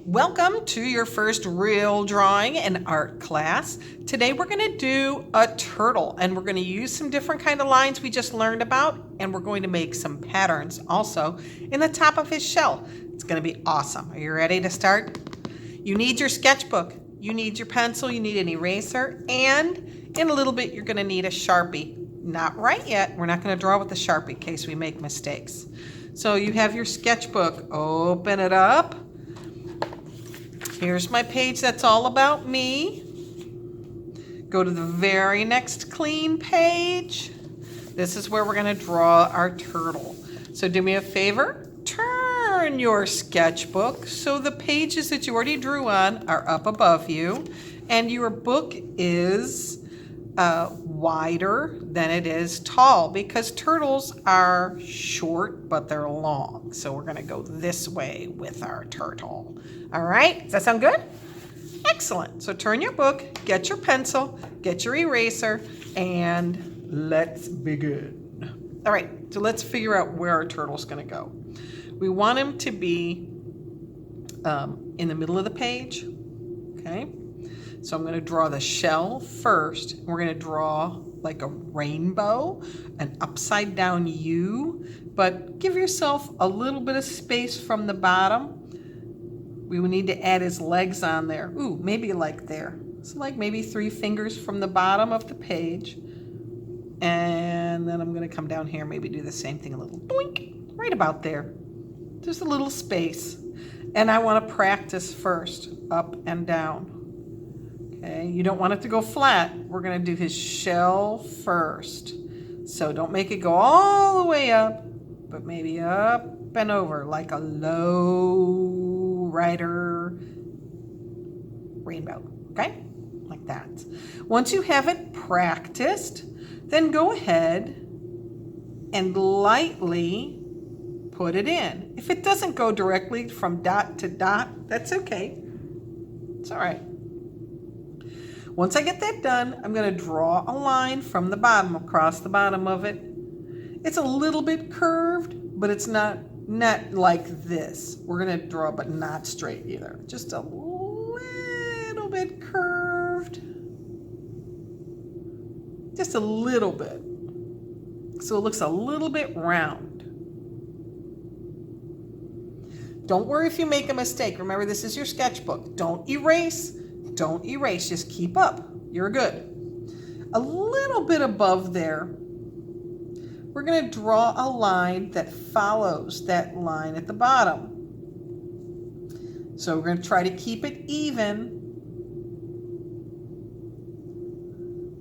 Welcome to your first real drawing and art class. Today we're going to do a turtle, and we're going to use some different kind of lines we just learned about, and we're going to make some patterns also in the top of his shell. It's going to be awesome. Are you ready to start? You need your sketchbook, you need your pencil, you need an eraser, and in a little bit you're going to need a Sharpie. Not right yet. We're not going to draw with the Sharpie in case we make mistakes. So you have your sketchbook. Open it up. Here's my page that's all about me. Go to the very next clean page. This is where we're going to draw our turtle. So do me a favor, turn your sketchbook so the pages that you already drew on are up above you, and your book is wider than it is tall, because turtles are short but they're long. So we're going to go this way with our turtle. All right, does that sound good? Excellent. So turn your book, get your pencil, get your eraser, and let's begin. All right, so let's figure out where our turtle's going to go. We want him to be in the middle of the page. Okay, so I'm going to draw the shell first. We're going to draw like a rainbow, an upside down U, but give yourself a little bit of space from the bottom. We will need to add his legs on there. Ooh, maybe like there. So like maybe 3 fingers from the bottom of the page. And then I'm going to come down here, maybe do the same thing, a little doink, right about there. Just a little space. And I want to practice first, up and down. Okay, you don't want it to go flat. We're going to do his shell first. So don't make it go all the way up, but maybe up and over like a low rider rainbow. Okay, like that. Once you have it practiced, then go ahead and lightly put it in. If it doesn't go directly from dot to dot, that's okay. It's all right. Once I get that done, I'm going to draw a line from the bottom across the bottom of it. It's a little bit curved, but it's not like this. We're going to draw, but not straight either. Just a little bit curved. Just a little bit. So it looks a little bit round. Don't worry if you make a mistake. Remember, this is your sketchbook. Don't erase. Don't erase, just keep up. You're good. A little bit above there, we're going to draw a line that follows that line at the bottom. So we're going to try to keep it even.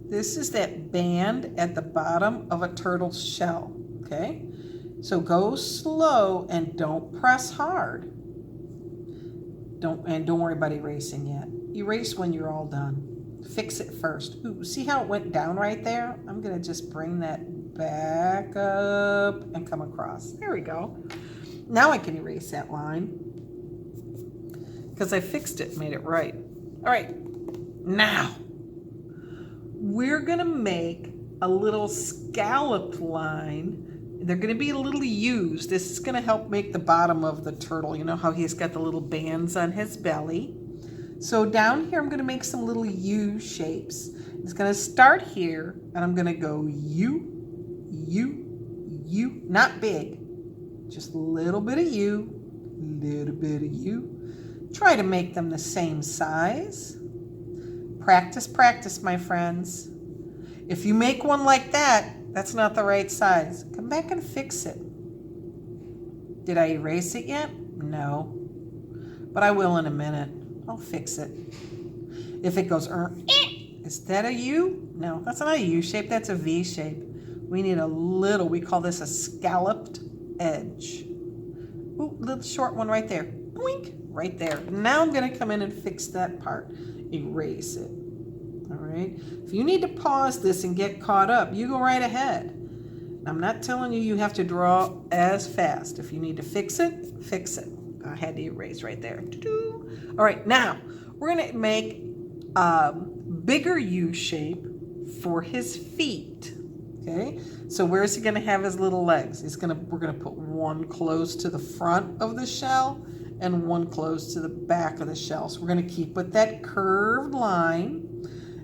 This is that band at the bottom of a turtle's shell, okay? So go slow and don't press hard. Don't worry about erasing yet. Erase when you're all done. Fix it first. Ooh, see how it went down right there? I'm going to just bring that back up and come across. There we go. Now I can erase that line because I fixed it, made it right. All right. Now, we're going to make a little scalloped line. They're going to be little U's. This is going to help make the bottom of the turtle. You know how he's got the little bands on his belly? So down here, I'm going to make some little U shapes. It's going to start here, and I'm going to go U, U, U. Not big, just a little bit of U, little bit of U. Try to make them the same size. Practice, practice, my friends. If you make one like that, that's not the right size. Come back and fix it. Did I erase it yet? No. But I will in a minute. I'll fix it. If it goes, is that a U? No, that's not a U shape. That's a V shape. We need a little, we call this a scalloped edge. Ooh, little short one right there. Boink, right there. Now I'm going to come in and fix that part. Erase it. All right. If you need to pause this and get caught up, you go right ahead. I'm not telling you you have to draw as fast. If you need to fix it, fix it. I had to erase right there. All right, now we're going to make a bigger U shape for his feet. Okay, so where's he going to have his little legs? We're going to put one close to the front of the shell and one close to the back of the shell. So we're going to keep with that curved line,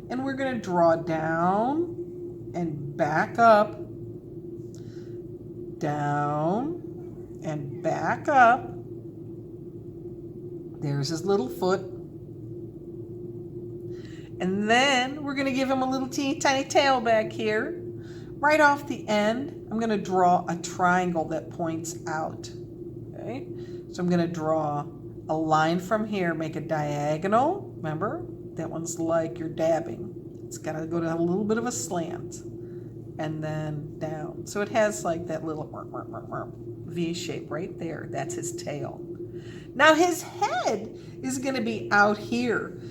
and we're going to draw down and back up, down and back up. There's his little foot. And then we're going to give him a little teeny tiny tail back here. Right off the end, I'm going to draw a triangle that points out. Okay? So I'm going to draw a line from here, make a diagonal. Remember, that one's like you're dabbing. It's got to go to a little bit of a slant. And then down. So it has like that little V shape right there. That's his tail. Now his head is going to be out here.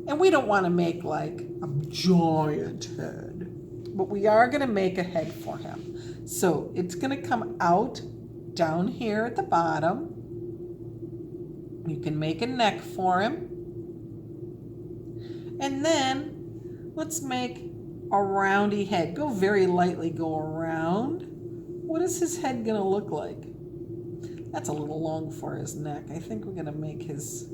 And we don't want to make like a giant head, but we are going to make a head for him. So it's going to come out down here at the bottom. You can make a neck for him. And then let's make a roundy head. Go very lightly, go around. What is his head going to look like? That's a little long for his neck. I think we're going to make his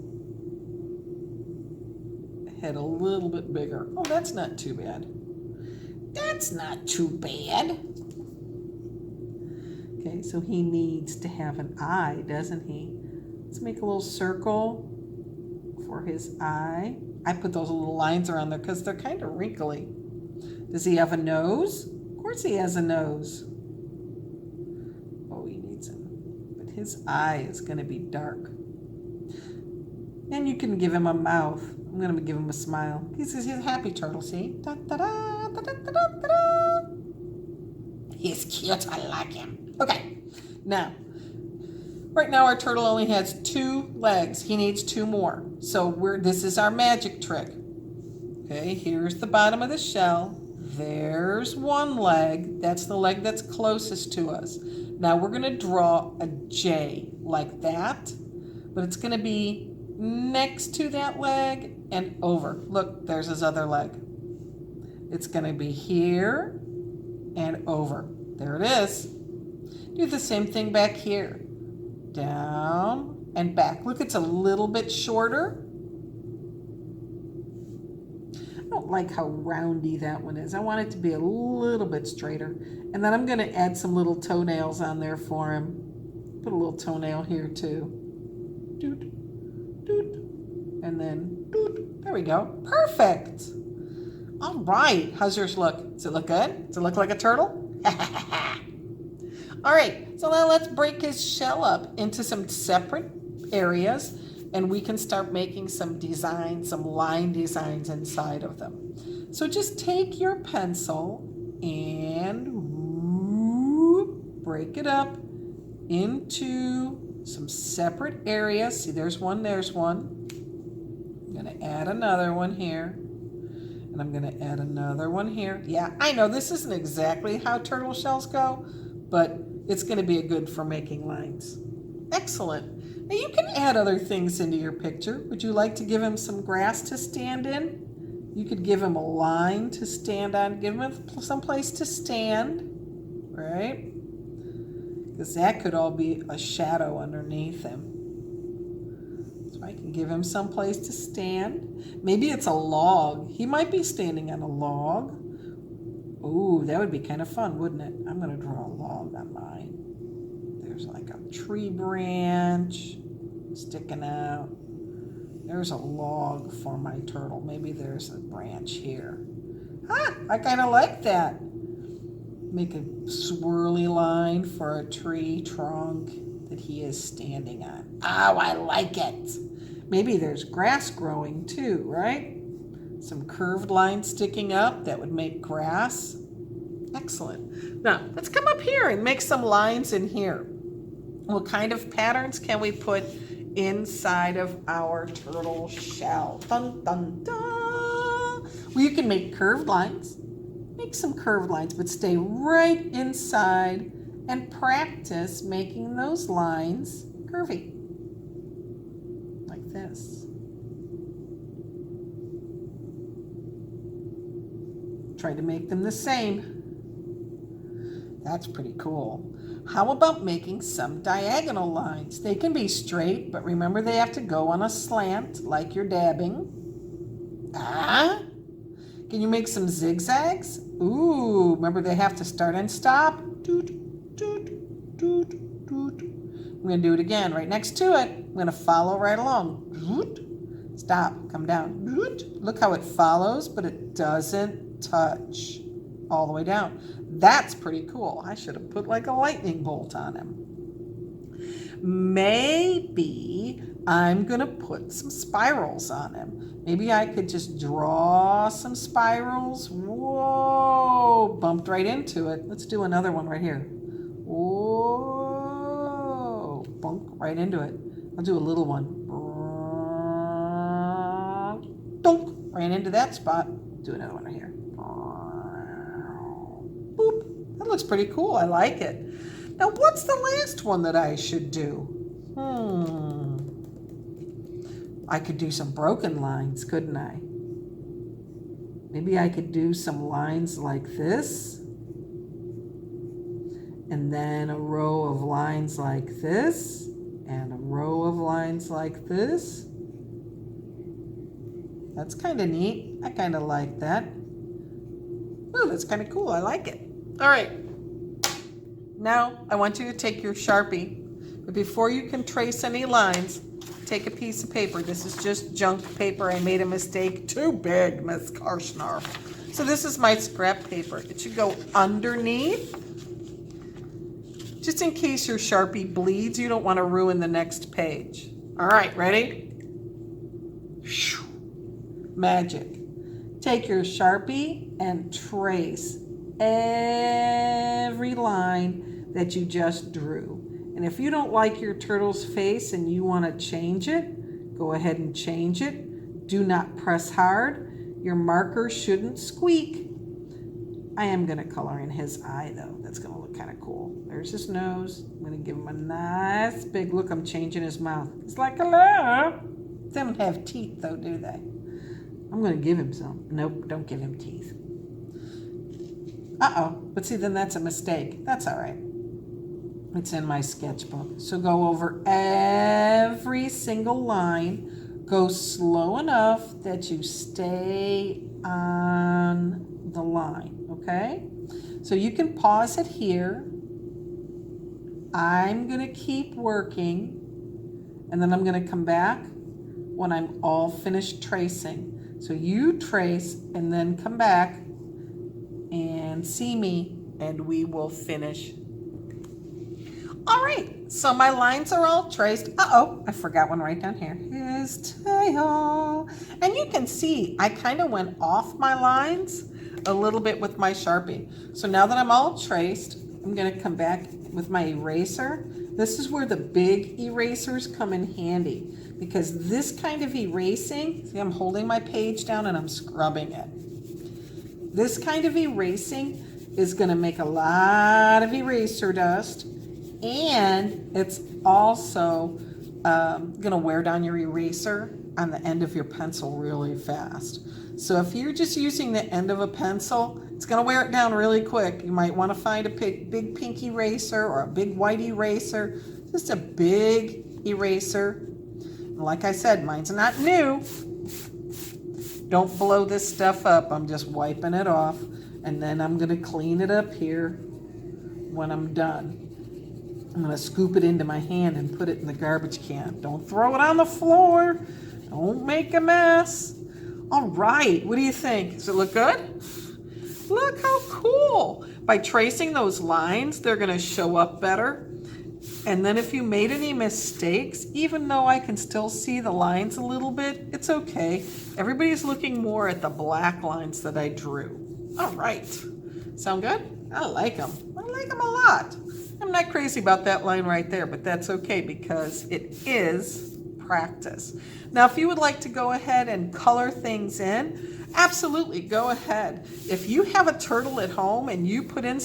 head a little bit bigger. Oh, that's not too bad. That's not too bad. Okay, so he needs to have an eye, doesn't he? Let's make a little circle for his eye. I put those little lines around there because they're kind of wrinkly. Does he have a nose? Of course he has a nose. Oh, he needs it. But his eye is going to be dark. And you can give him a mouth. I'm going to give him a smile. He's a happy turtle, see? Da, da, da, da, da, da, da, da. He's cute. I like him. Okay. Now, right now our turtle only has 2 legs. He needs 2 more. So this is our magic trick. Okay, here's the bottom of the shell. There's 1 leg. That's the leg that's closest to us. Now we're going to draw a J like that, but it's going to be next to that leg and over. Look, there's his other leg. It's going to be here and over. There it is. Do the same thing back here. Down and back. Look, it's a little bit shorter. I don't like how roundy that one is. I want it to be a little bit straighter. And then I'm going to add some little toenails on there for him. Put a little toenail here too. Doot. And then, doot. There we go. Perfect. All right. How's yours look? Does it look good? Does it look like a turtle? All right. So now let's break his shell up into some separate areas, and we can start making some designs, some line designs inside of them. So just take your pencil and break it up into some separate areas. See, there's one, there's one. I'm going to add another one here. And I'm going to add another one here. Yeah, I know this isn't exactly how turtle shells go, but it's going to be good for making lines. Excellent. Now you can add other things into your picture. Would you like to give him some grass to stand in? You could give him a line to stand on. Give him some place to stand, right? Because that could all be a shadow underneath him. So I can give him some place to stand. Maybe it's a log. He might be standing on a log. Ooh, that would be kind of fun, wouldn't it? I'm going to draw a log on mine. There's like a tree branch sticking out. There's a log for my turtle. Maybe there's a branch here. Ah, I kind of like that. Make a swirly line for a tree trunk that he is standing on. Oh, I like it. Maybe there's grass growing too, right? Some curved lines sticking up that would make grass. Excellent. Now, let's come up here and make some lines in here. What kind of patterns can we put inside of our turtle shell? Dun, dun, dun. Well, you can make curved lines. Make some curved lines, but stay right inside and practice making those lines curvy. Like this. Try to make them the same. That's pretty cool. How about making some diagonal lines? They can be straight, but remember they have to go on a slant like you're dabbing. Ah? Can you make some zigzags? Ooh, remember they have to start and stop. Doot, doot, doot, doot. I'm going to do it again right next to it. I'm going to follow right along. Doot, stop, come down. Doot. Look how it follows, but it doesn't touch all the way down. That's pretty cool. I should have put like a lightning bolt on him. Maybe I'm going to put some spirals on him. Maybe I could just draw some spirals. Whoa, bumped right into it. Let's do another one right here. Whoa, bunk right into it. I'll do a little one. Dunk, ran into that spot. Do another one right here. Boop. That looks pretty cool. I like it. Now, what's the last one that I should do? I could do some broken lines, couldn't I? Maybe I could do some lines like this. And then a row of lines like this. And a row of lines like this. That's kind of neat. I kind of like that. Ooh, that's kind of cool. I like it. All right. Now I want you to take your Sharpie. But before you can trace any lines, take a piece of paper. This is just junk paper. I made a mistake. Too big, Miss Karshnar. So this is my scrap paper. It should go underneath. Just in case your Sharpie bleeds, you don't want to ruin the next page. All right, ready? Magic. Take your Sharpie and trace every line that you just drew. And if you don't like your turtle's face and you want to change it, go ahead and change it. Do not press hard. Your marker shouldn't squeak. I am going to color in his eye though. That's going to look kind of cool. There's his nose. I'm going to give him a nice big look. I'm changing his mouth. It's like, hello. They don't have teeth though, do they? I'm going to give him some. Nope, don't give him teeth. Uh-oh. But see, then that's a mistake. That's all right. It's in my sketchbook. So go over every single line. Go slow enough that you stay on the line, okay? So you can pause it here. I'm going to keep working. And then I'm going to come back when I'm all finished tracing. So you trace and then come back and see me and we will finish. All right, so my lines are all traced. Uh-oh, I forgot one right down here. His tail. And you can see I kind of went off my lines a little bit with my Sharpie. So now that I'm all traced, I'm going to come back with my eraser. This is where the big erasers come in handy. Because this kind of erasing, see I'm holding my page down and I'm scrubbing it. This kind of erasing is going to make a lot of eraser dust, and it's also going to wear down your eraser on the end of your pencil really fast. So if you're just using the end of a pencil, it's going to wear it down really quick. You might want to find a big pink eraser or a big white eraser, just a big eraser. Like I said, mine's not new. Don't blow this stuff up. I'm just wiping it off. And then I'm going to clean it up here when I'm done. I'm going to scoop it into my hand and put it in the garbage can. Don't throw it on the floor. Don't make a mess. All right. What do you think? Does it look good? Look how cool. By tracing those lines, they're going to show up better. And then if you made any mistakes, even though I can still see the lines a little bit, it's okay. Everybody's looking more at the black lines that I drew. All right. Sound good? I like them. I like them a lot. I'm not crazy about that line right there, but that's okay because it is practice. Now, if you would like to go ahead and color things in, absolutely, go ahead. If you have a turtle at home and you put in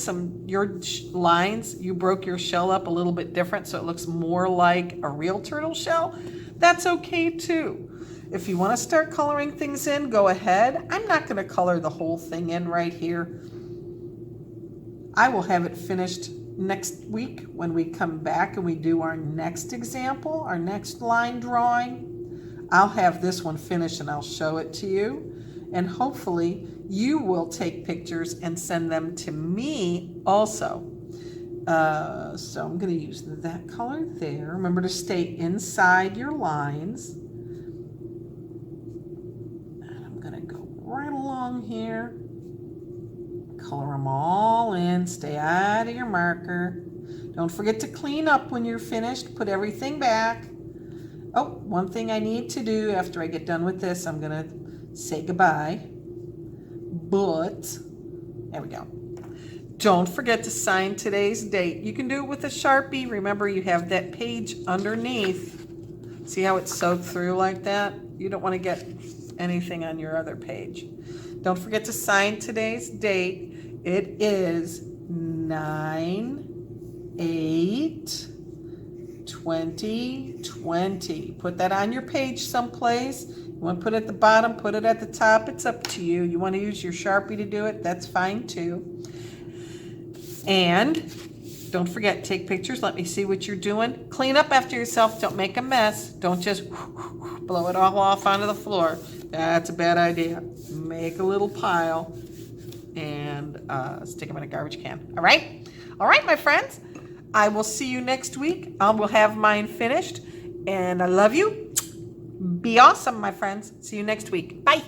your lines, you broke your shell up a little bit different so it looks more like a real turtle shell, that's okay too. If you want to start coloring things in, go ahead. I'm not going to color the whole thing in right here. I will have it finished next week when we come back and we do our next example, our next line drawing. I'll have this one finished and I'll show it to you. And hopefully you will take pictures and send them to me also. So I'm going to use that color there. Remember to stay inside your lines. And I'm going to go right along here. Color them all in. Stay out of your marker. Don't forget to clean up when you're finished. Put everything back. Oh, one thing I need to do after I get done with this, I'm going to say goodbye. But, there we go. Don't forget to sign today's date. You can do it with a Sharpie. Remember, you have that page underneath. See how it's sewed through like that? You don't want to get anything on your other page. Don't forget to sign today's date. It is 9/8/2020. Put that on your page someplace. You want to put it at the bottom, put it at the top. It's up to you. You want to use your Sharpie to do it, that's fine too. And don't forget, take pictures. Let me see what you're doing. Clean up after yourself. Don't make a mess. Don't just blow it all off onto the floor. That's a bad idea. Make a little pile and stick them in a garbage can. All right? All right, my friends. I will see you next week. I will have mine finished. And I love you. Be awesome, my friends. See you next week. Bye.